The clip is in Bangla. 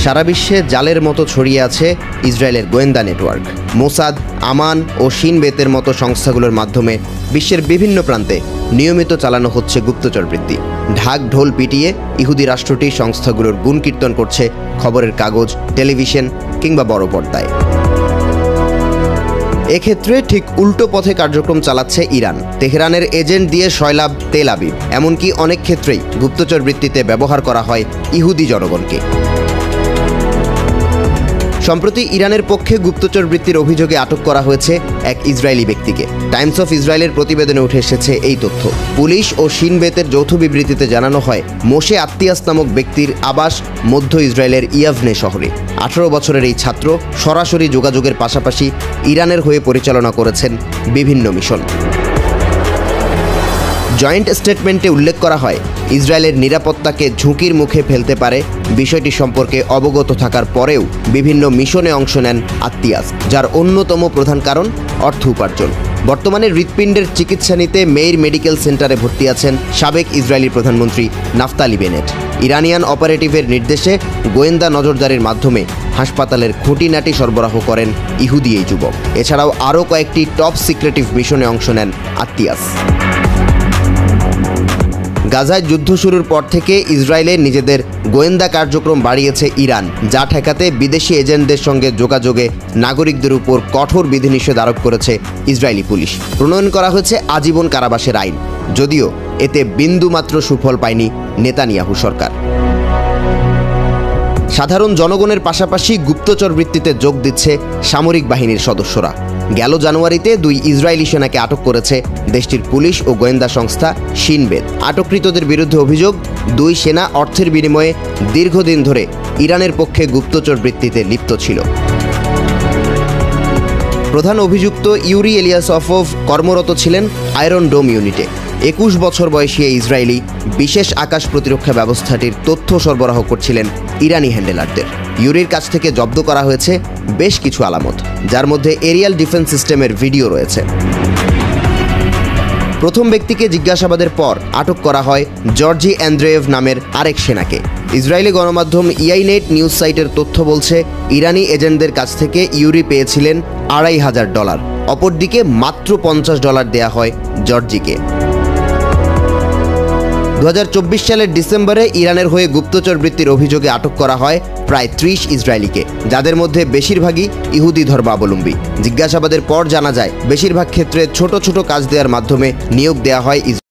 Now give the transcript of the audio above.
সারা বিশ্বে জালের মতো ছড়িয়ে আছে ইসরায়েলের গোয়েন্দা নেটওয়ার্ক। মোসাদ, আমান ও শিন বেতের মতো সংস্থাগুলোর মাধ্যমে বিশ্বের বিভিন্ন প্রান্তে নিয়মিত চালানো হচ্ছে গুপ্তচরবৃত্তি। ঢাক ঢোল পিটিয়ে ইহুদি রাষ্ট্রটি সংস্থাগুলোর গুণকীর্তন করছে খবরের কাগজ, টেলিভিশন কিংবা বড় পর্দায়। এক্ষেত্রে ঠিক উল্টো পথে কার্যক্রম চালাচ্ছে ইরান। তেহরানের এজেন্ট দিয়ে সয়লাব, তেল আবিব, এমনকি অনেক ক্ষেত্রেই গুপ্তচর বৃত্তিতে ব্যবহার করা হয় ইহুদি জনগণকে। সম্প্রতি ইরানের পক্ষে গুপ্তচর বৃত্তির অভিযোগে আটক করা হয়েছে এক ইসরায়েলি ব্যক্তিকে। টাইমস অফ ইসরায়েলের প্রতিবেদনে উঠে এসেছে এই তথ্য। পুলিশ ও শিন বেতের যৌথ বিবৃতিতে জানানো হয়, মোশে আত্তিয়াস নামক ব্যক্তির আবাস মধ্য ইসরায়েলের ইয়াভনে শহরে। 18 বছরের এই ছাত্র সরাসরি যোগাযোগের পাশাপাশি ইরানের হয়ে পরিচালনা করেছেন বিভিন্ন মিশন। জয়েন্ট স্টেটমেন্টে উল্লেখ করা হয়, ইসরায়েলের নিরাপত্তাকে ঝুঁকির মুখে ফেলতে পারে বিষয়টি সম্পর্কে অবগত থাকার পরেও বিভিন্ন মিশনে অংশ নেন আত্তিয়াস, যার অন্যতম প্রধান কারণ অর্থ উপার্জন। বর্তমানে হৃৎপিণ্ডের চিকিৎসা নিতে মেইর মেডিকেল সেন্টারে ভর্তি আছেন সাবেক ইসরায়েলি প্রধানমন্ত্রী নাফতালি বেনেট। ইরানিয়ান অপারেটিভের নির্দেশে গোয়েন্দা নজরদারির মাধ্যমে হাসপাতালের খুঁটিনাটি সরবরাহ করেন ইহুদি এই যুবক। এছাড়াও আরও কয়েকটি টপ সিক্রেটিভ মিশনে অংশ নেন আত্তিয়াস। গাজায় যুদ্ধ শুরুর পর থেকে ইসরায়েলে নিজেদের গোয়েন্দা কার্যক্রম বাড়িয়েছে ইরান, যা ঠেকাতে বিদেশি এজেন্টদের সঙ্গে যোগাযোগে নাগরিকদের উপর কঠোর বিধিনিষেধ আরোপ করেছে ইসরায়েলি পুলিশ। প্রণয়ন করা হয়েছে আজীবন কারাবাসের আইন, যদিও এতে বিন্দুমাত্র সুফল পায়নি নেতানিয়াহু সরকার। সাধারণ জনগণের পাশাপাশি গুপ্তচর বৃত্তিতে যোগ দিচ্ছে সামরিক বাহিনীর সদস্যরা। গেল জানুয়ারিতে 2 ইসরায়েলি সেনাকে আটক করেছে দেশটির পুলিশ ও গোয়েন্দা সংস্থা শিন বেত। আটককৃতদের বিরুদ্ধে অভিযোগ, 2 সেনা অর্থের বিনিময়ে দীর্ঘদিন ধরে ইরানের পক্ষে গুপ্তচর বৃত্তিতে লিপ্ত ছিল। প্রধান অভিযুক্ত ইউরি এলিয়াসফভ কর্মরত ছিলেন আয়রন ডোম ইউনিটে। 21 বছর বয়সী এই ইসরায়েলি বিশেষ আকাশ প্রতিরক্ষা ব্যবস্থাটির তথ্য সরবরাহ করছিলেন ইরানি হ্যান্ডেলারদের। ইউরির কাছ থেকে জব্দ করা হয়েছে বেশ কিছু আলামত, যার মধ্যে এরিয়াল ডিফেন্স সিস্টেমের ভিডিও রয়েছে। প্রথম ব্যক্তিকে জিজ্ঞাসাবাদের পর আটক করা হয় জর্জি অ্যান্দ্রেয়েভ নামের আরেক সেনাকে। ইসরায়েলি গণমাধ্যম ইআইনেট নিউজ সাইটের তথ্য বলছে, ইরানি এজেন্টদের কাছ থেকে ইউরি পেয়েছিলেন $2500। অপরদিকে মাত্র $50 দেয়া হয় জর্জিকে। 2024 সালের ডিসেম্বরে ইরানের হয়ে গুপ্তচর বৃত্তির অভিযোগে আটক করা হয় প্রায় 30 ইসরায়েলিকে, যাদের মধ্যে বেশিরভাগই ইহুদি ধর্মাবলম্বী। জিজ্ঞাসাবাদের পর জানা যায়, বেশিরভাগ ক্ষেত্রে ছোট ছোট কাজ দেওয়ার মাধ্যমে নিয়োগ দেওয়া হয়।